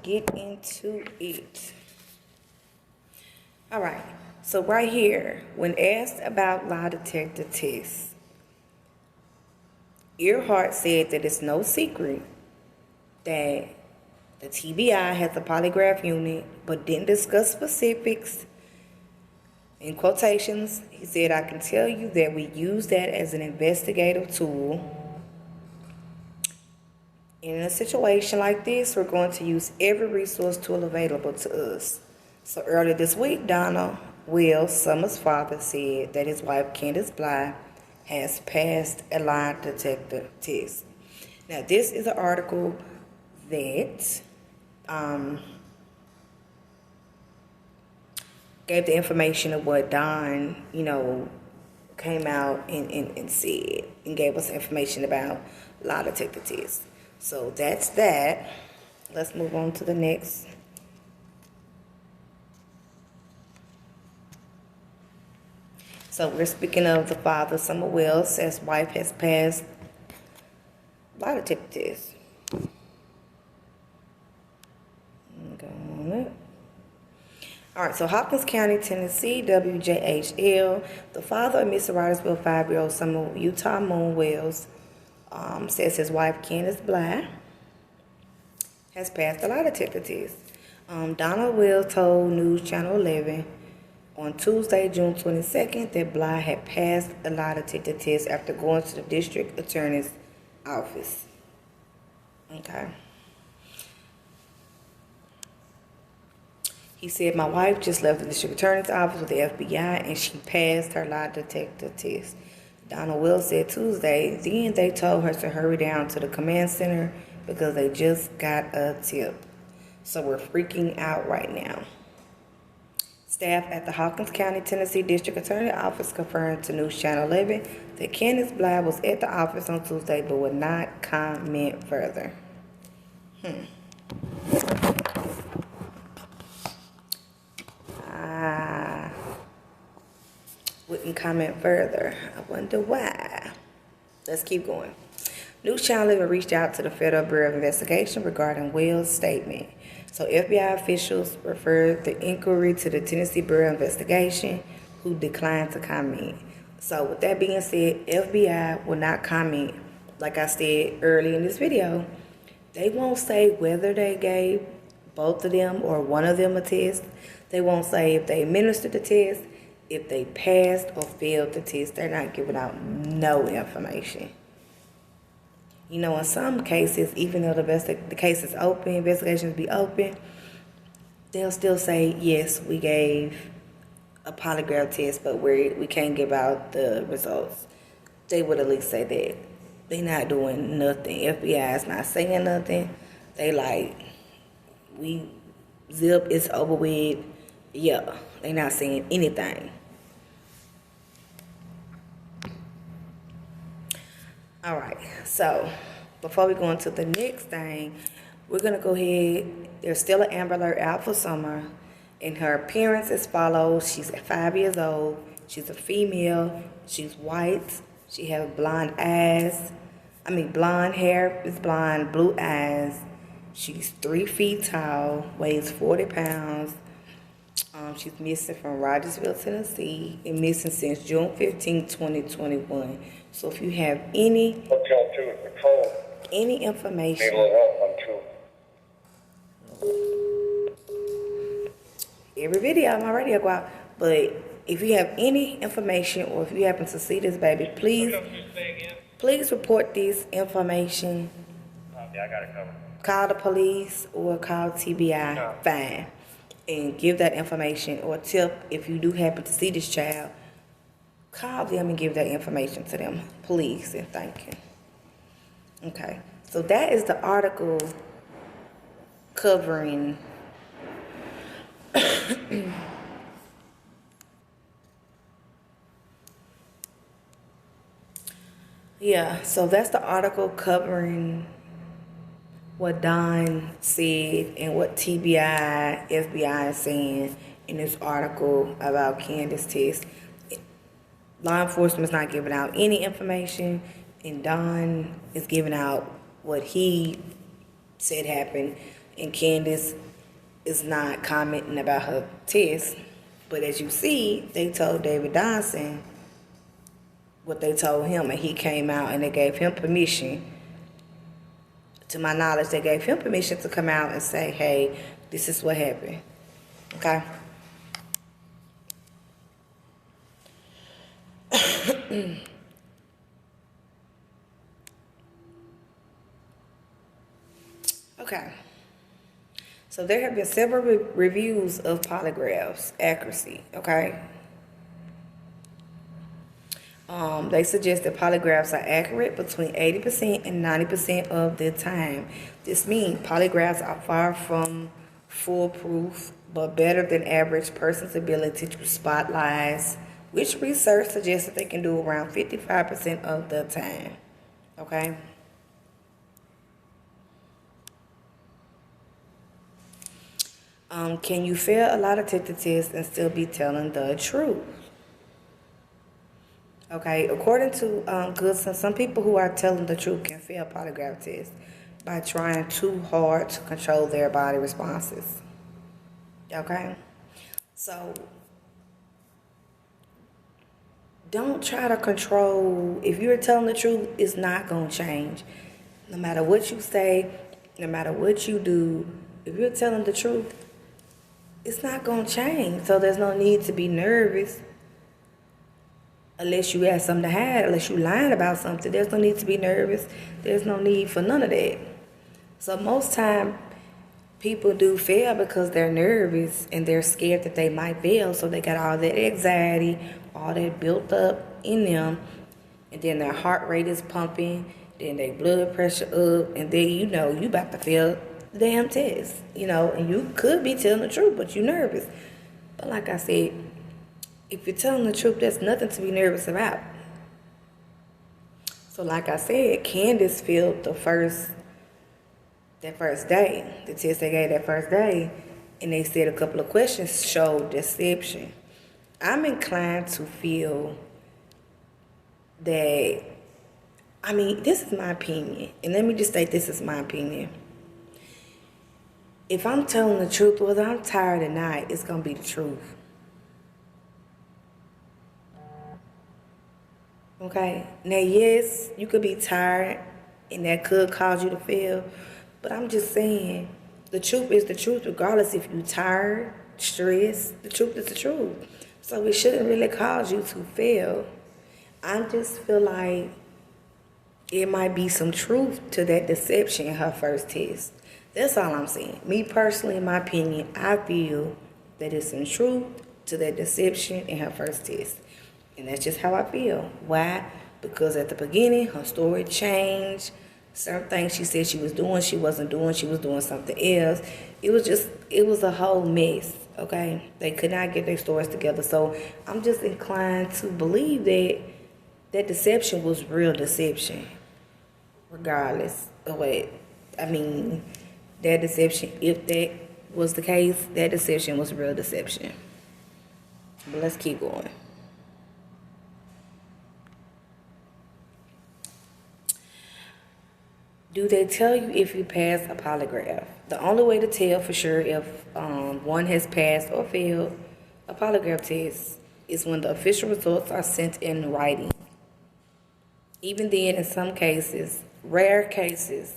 get into it. All right, so right here, when asked about lie detector tests, Earhart said that it's no secret that the TBI has a polygraph unit, but didn't discuss specifics. In quotations, he said, "I can tell you that we use that as an investigative tool. In a situation like this, we're going to use every resource tool available to us." So earlier this week, Donald Will Summers' father said that his wife, Candus has passed a lie detector test. Now, this is an article that gave the information of what Don, came out and said, and gave us information about lie detector tests. So that's that. Let's move on to the next. So we're speaking of the father, Summer Wells, says wife has passed lie detector test. All right, so Hopkins County, Tennessee, WJHL, the father of Miss Rydersville 5-year-old Summer Utah Moon Wells, says his wife, Candus Bly, has passed the lie detector test. Donald Wells told News Channel 11 on Tuesday, June 22nd, that Bly had passed a lie detector test after going to the district attorney's office. Okay. He said, "My wife just left the district attorney's office with the FBI and she passed her lie detector test." Donald Will said Tuesday, then they told her to hurry down to the command center because they just got a tip. So we're freaking out right now. Staff at the Hawkins County, Tennessee District Attorney Office confirmed to News Channel 11 that Candus Bly was at the office on Tuesday but would not comment further. Wouldn't comment further. I wonder why. Let's keep going. News Channel 11 reached out to the Federal Bureau of Investigation regarding Will's statement. So FBI officials referred the inquiry to the Tennessee Bureau of Investigation, who declined to comment. So with that being said, FBI will not comment. Like I said early in this video, they won't say whether they gave both of them or one of them a test. They won't say if they administered the test, if they passed or failed the test. They're not giving out no information. In some cases, even though the case is open, investigations be open, they'll still say, yes, we gave a polygraph test, but we can't give out the results. They would at least say that. They're not doing nothing. FBI is not saying nothing. They like, we zip, it's over with. Yeah, they're not saying anything. All right, so before we go into the next thing, we're going to go ahead. There's still an Amber Alert out for Summer, and her appearance is follows. She's 5 years old. She's a female. She's white. She has blonde eyes. Blonde hair is blonde, blue eyes. She's 3 feet tall, weighs 40 pounds. She's missing from Rogersville, Tennessee, and missing since June 15, 2021. So if you have any information, every video on my radio go out, but if you have any information or if you happen to see this baby, please report this information. Yeah, I got it covered. Call the police or call TBI, fine, and give that information or tip. If you do happen to see this child, call them and give that information to them, please, and thank you. Okay, so that is the article covering yeah, so that's the article covering what Don said and what TBI, FBI is saying in this article about Candus test. Law enforcement is not giving out any information, and Don is giving out what he said happened. and Candus is not commenting about her test. But as you see, they told David Dodson what they told him, and he came out and they gave him permission. To my knowledge, they gave him permission to come out and say, hey, this is what happened. Okay? Okay. So there have been several reviews of polygraphs' accuracy, okay? They suggest that polygraphs are accurate between 80% and 90% of the time. This means polygraphs are far from foolproof, but better than average person's ability to spot lies, which research suggests that they can do around 55% of the time, okay? Can you fail a lie detector test and still be telling the truth? Okay, according to Goodson, some people who are telling the truth can fail polygraph tests by trying too hard to control their body responses. Okay? So, don't try to control. If you're telling the truth, it's not going to change. No matter what you say, no matter what you do, if you're telling the truth, it's not going to change. So there's no need to be nervous. Unless you have something to hide, unless you lying about something, there's no need to be nervous. There's no need for none of that. So most time, people do fail because they're nervous and they're scared that they might fail. So they got all that anxiety, all that built up in them, and then their heart rate is pumping, then their blood pressure up, and then you know you about to fail the damn test. You know, and you could be telling the truth, but you're nervous. But like I said, if you're telling the truth, there's nothing to be nervous about. So like I said, Candus failed that first day, the test they gave that first day, and they said a couple of questions showed deception. I'm inclined to feel that, I mean, this is my opinion, and let me just state this is my opinion. If I'm telling the truth, whether I'm tired or not, it's going to be the truth. Okay? Now, yes, you could be tired, and that could cause you to fail, but I'm just saying, the truth is the truth, regardless if you're tired, stressed, the truth is the truth. So it shouldn't really cause you to fail. I just feel like it might be some truth to that deception in her first test. That's all I'm saying. Me personally, in my opinion, I feel that it's some truth to that deception in her first test. And that's just how I feel. Why? Because at the beginning, her story changed. Certain things she said she was doing, she wasn't doing. She was doing something else. It was a whole mess, okay? They could not get their stories together. So I'm just inclined to believe that deception was real deception. Regardless of what, I mean, that deception, if that was the case, that deception was real deception. But let's keep going. Do they tell you if you pass a polygraph? The only way to tell for sure if one has passed or failed a polygraph test is when the official results are sent in writing. Even then, in some cases, rare cases,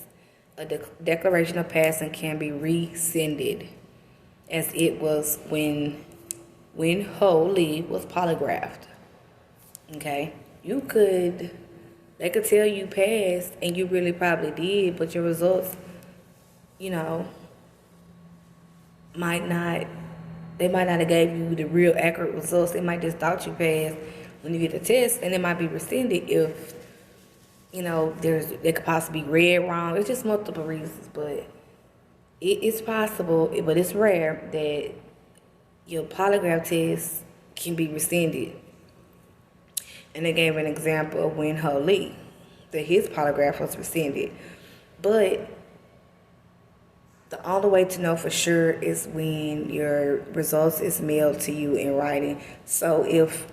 a declaration of passing can be rescinded, as it was when Ho Lee was polygraphed. Okay? They could tell you passed, and you really probably did, but your results, they might not have gave you the real accurate results. They might just thought you passed when you get the test, and it might be rescinded if, they could possibly be read wrong. It's just multiple reasons, but it's possible, but it's rare that your polygraph test can be rescinded. And they gave an example of when Ho Lee, that his polygraph was rescinded. But the only way to know for sure is when your results is mailed to you in writing. So if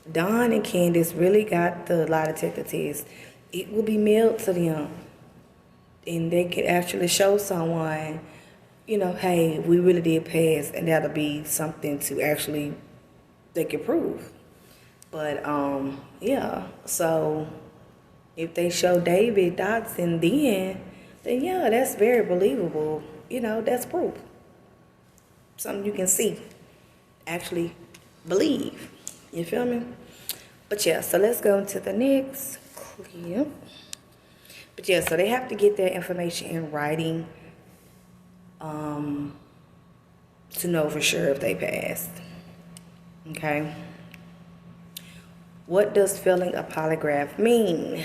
Don and Candus really got the lie detector test, it will be mailed to them. And they could actually show someone hey, we really did pass, and that'll be something to actually they can prove. But yeah, so if they show David Dodson then yeah, that's very believable. That's proof. Something you can see, actually believe. You feel me? But yeah, so let's go into the next clip. But yeah, so they have to get that information in writing to know for sure if they passed. Okay. What does failing a polygraph mean?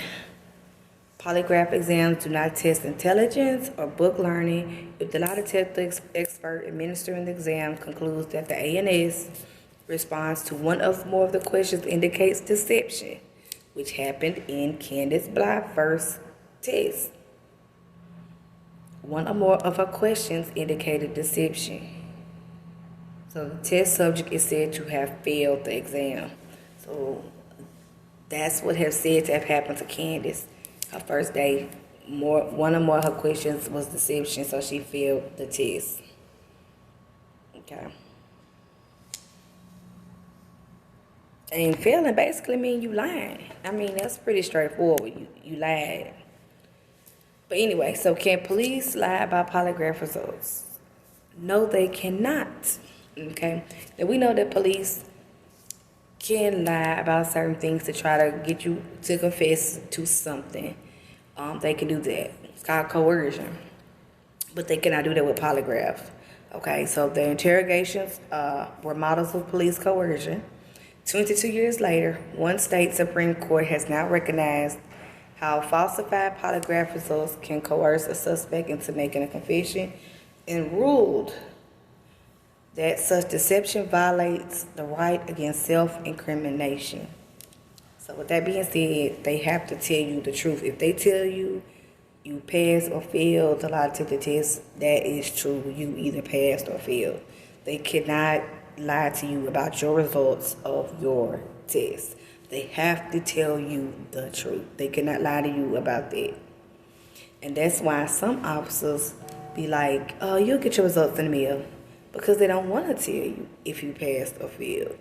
Polygraph exams do not test intelligence or book learning. If the lie detector expert administering the exam concludes that the ANS response to one or more of the questions indicates deception, which happened in Candus Blythe's first test. One or more of her questions indicated deception. So the test subject is said to have failed the exam. So that's what has said to have happened to Candus. Her first day, one or more of her questions was deception, so she failed the test. Okay. And failing basically means you lying. I mean, that's pretty straightforward. You lied. But anyway, so can police lie about polygraph results? No, they cannot. Okay. Now we know that police can lie about certain things to try to get you to confess to something. They can do that. It's called coercion. But they cannot do that with polygraphs. Okay, so the interrogations were models of police coercion. 22 years later, one state Supreme Court has now recognized how falsified polygraph results can coerce a suspect into making a confession and ruled that such deception violates the right against self-incrimination. So with that being said, they have to tell you the truth. If they tell you you passed or failed the lie detector test, that is true. You either passed or failed. They cannot lie to you about your results of your test. They have to tell you the truth. They cannot lie to you about that. And that's why some officers be like, oh, you'll get your results in the mail. Because they don't want to tell you if you passed or failed.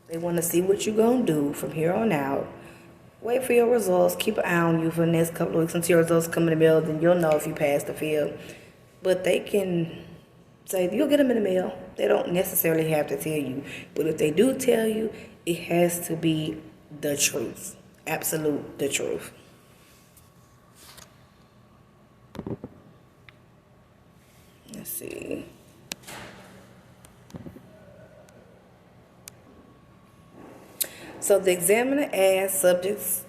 They want to see what you're going to do from here on out. Wait for your results. Keep an eye on you for the next couple of weeks until your results come in the mail. Then you'll know if you passed or failed. But they can say, you'll get them in the mail. They don't necessarily have to tell you. But if they do tell you, it has to be the truth. Absolute the truth. Let's see. So the examiner asks subjects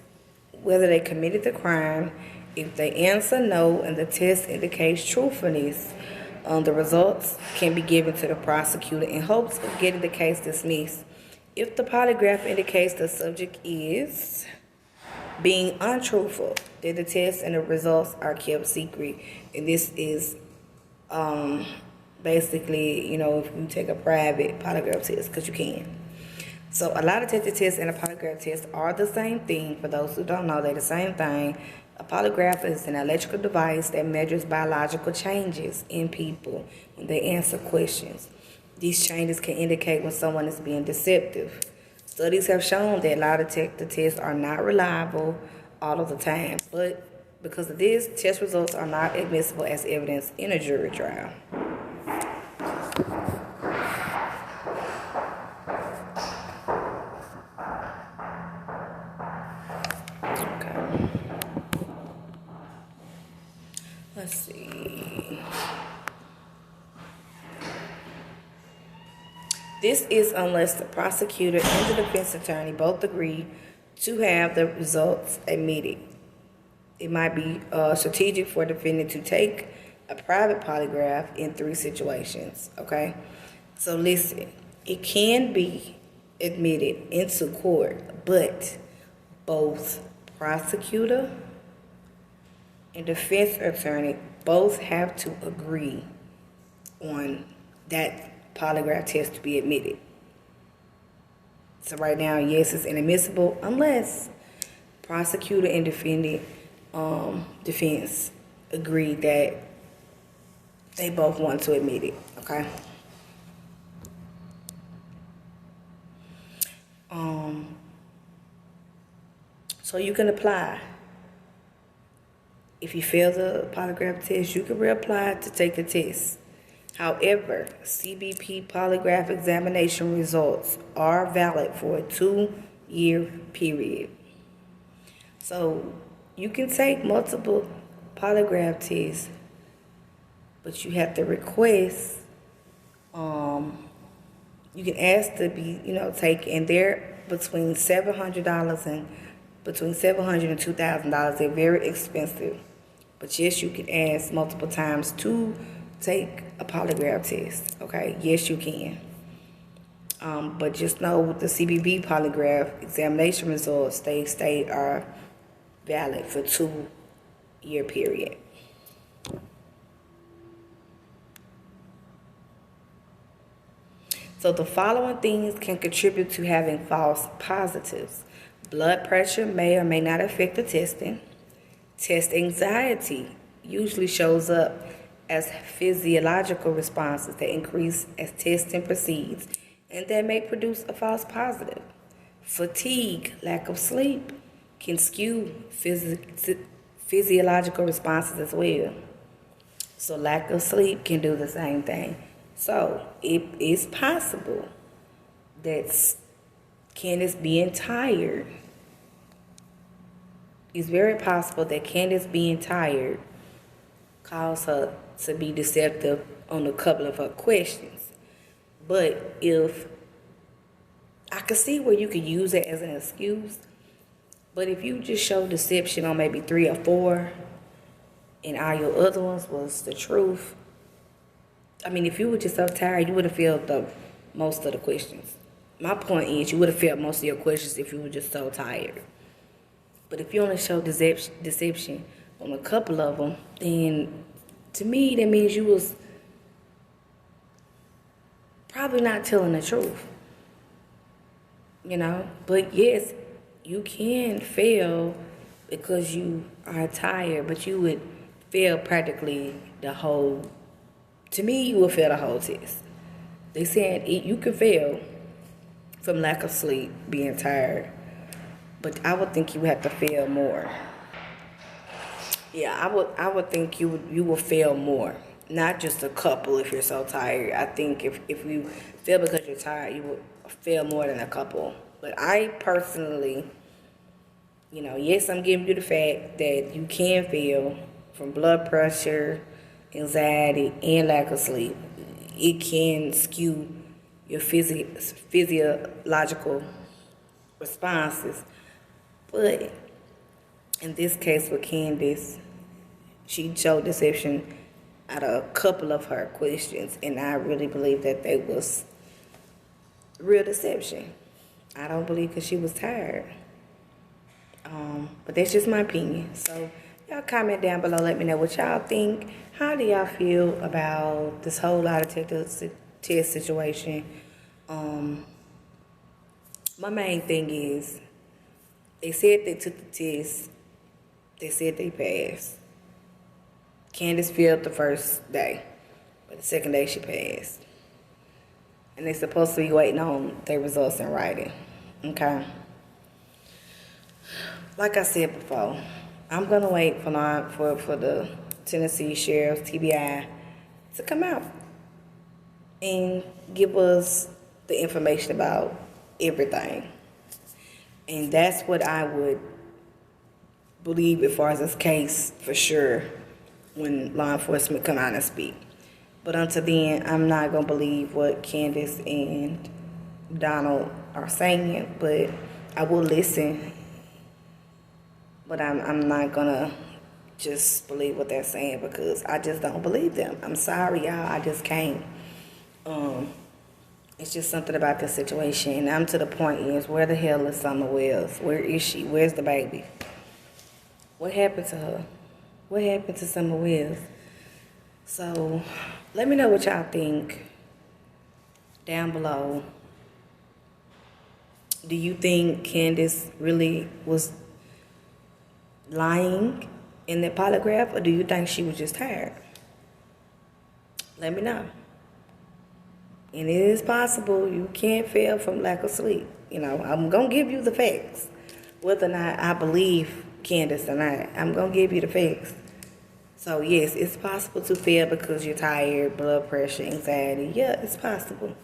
whether they committed the crime. If they answer no and the test indicates truthfulness, the results can be given to the prosecutor in hopes of getting the case dismissed. If the polygraph indicates the subject is being untruthful, then the test and the results are kept secret. And this is basically, if you take a private polygraph test, because you can. So a lie detector test and a polygraph test are the same thing. For those who don't know, they're the same thing. A polygraph is an electrical device that measures biological changes in people when they answer questions. These changes can indicate when someone is being deceptive. Studies have shown that lie detector tests are not reliable all of the time, but because of this, test results are not admissible as evidence in a jury trial. Let's see. This is unless the prosecutor and the defense attorney both agree to have the results admitted. It might be strategic for a defendant to take a private polygraph in 3 situations, okay? So listen, it can be admitted into court, but both prosecutor and defense attorney both have to agree on that polygraph test to be admitted. So right now, yes, it's inadmissible unless prosecutor and defense agree that They both want to admit it, okay? So you can apply. If you fail the polygraph test, you can reapply to take the test. However, CBP polygraph examination results are valid for a 2-year period. So you can take multiple polygraph tests, but you have to request, you can ask to be, taken, and they're between $700 and $2,000. They're very expensive. But yes, you can ask multiple times to take a polygraph test, okay? Yes, you can. But just know with the CBP polygraph examination results, they state are valid for 2-year period. So the following things can contribute to having false positives. Blood pressure may or may not affect the testing. Test anxiety usually shows up as physiological responses that increase as testing proceeds, and that may produce a false positive. Fatigue, lack of sleep, can skew physiological responses as well. So lack of sleep can do the same thing. So it is possible that Candus being tired, it's very possible that Candus being tired caused her to be deceptive on a couple of her questions. But if I could see where you could use it as an excuse, but if you just show deception on maybe 3 or 4 and all your other ones was the truth, I mean, if you were just so tired, you would have failed most of the questions. My point is, you would have failed most of your questions if you were just so tired. But if you only show deception on a couple of them, then to me, that means you was probably not telling the truth. But yes, you can fail because you are tired, but you would fail practically to me, you will fail the whole test. They said you can fail from lack of sleep, being tired, but I would think you would have to fail more. Yeah, I would think you will fail more, not just a couple if you're so tired. I think if you fail because you're tired, you will fail more than a couple. But I personally, yes, I'm giving you the fact that you can fail from blood pressure, anxiety, and lack of sleep. It can skew your physiological responses. But in this case with Candus, she showed deception out of a couple of her questions, and I really believe that they was real deception. I don't believe because she was tired. But that's just my opinion. So y'all comment down below. Let me know what y'all think. How do y'all feel about this whole lie detector test situation? My main thing is, they said they took the test. They said they passed. Candus failed the first day, but the second day she passed. And they're supposed to be waiting on their results in writing. Okay? Like I said before, I'm going to wait for the Tennessee Sheriff's TBI to come out and give us the information about everything. And that's what I would believe as far as this case for sure when law enforcement come out and speak. But until then, I'm not going to believe what Candus and Donald are saying, but I will listen. But I'm not going to just believe what they're saying because I just don't believe them. I'm sorry, y'all. I just can't. It's just something about this situation. And I'm to the point is, where the hell is Summer Wells? Where is she? Where's the baby? What happened to her? What happened to Summer Wells? So let me know what y'all think down below. Do you think Candus really was lying in the polygraph, or do you think she was just tired? let me know. And it is possible you can't fail from lack of sleep. You know, I'm going to give you the facts. Whether or not I believe Candus or not, I'm going to give you the facts. So, yes, it's possible to fail because you're tired, blood pressure, anxiety. Yeah, it's possible.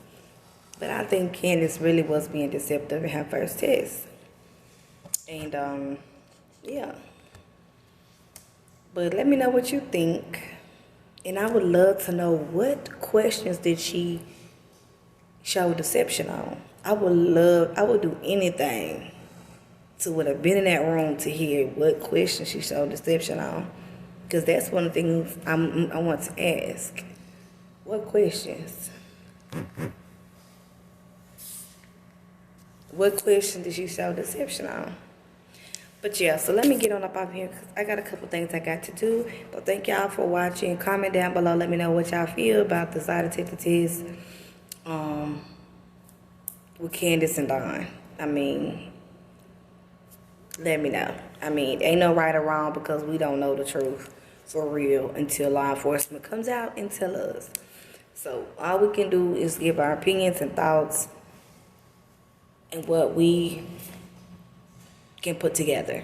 But I think Candus really was being deceptive in her first test. And, yeah. But let me know what you think. And I would love to know, what questions did she show deception on? I would do anything to would have been in that room to hear what questions she showed deception on. Because that's one of the things I want to ask. What questions? What question did she show deception on? But yeah, so let me get on up out here because I got a couple things I got to do. But thank y'all for watching. Comment down below. Let me know what y'all feel about the side detector test with Candus and Dawn. I mean, let me know. I mean, ain't no right or wrong because we don't know the truth for real until law enforcement comes out and tell us. So all we can do is give our opinions and thoughts and what we can put together.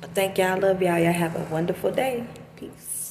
But thank y'all. Love y'all. Y'all have a wonderful day. Peace.